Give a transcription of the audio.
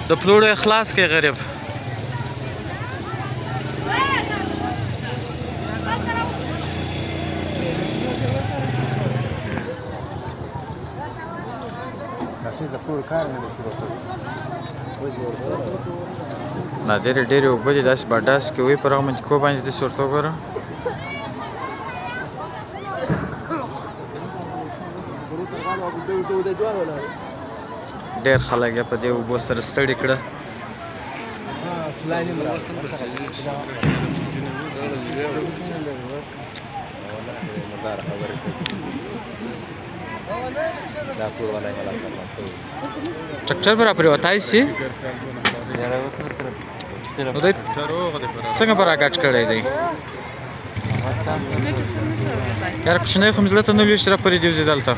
د پلوړو اخلاص کې غریب دا ډېرې اوبه دي داسې بډاس کې وي په هغه منطقو باندې داسې ورته وګوره ډېر خلک یې په دې اوبو سره ستړي کړه ټکټر به راپرېوتی شي نو دی څنګه به راګډ کړی دی یاره کوچنی خو مې زړه ته نه لوي چې راپورې دې وځي دلته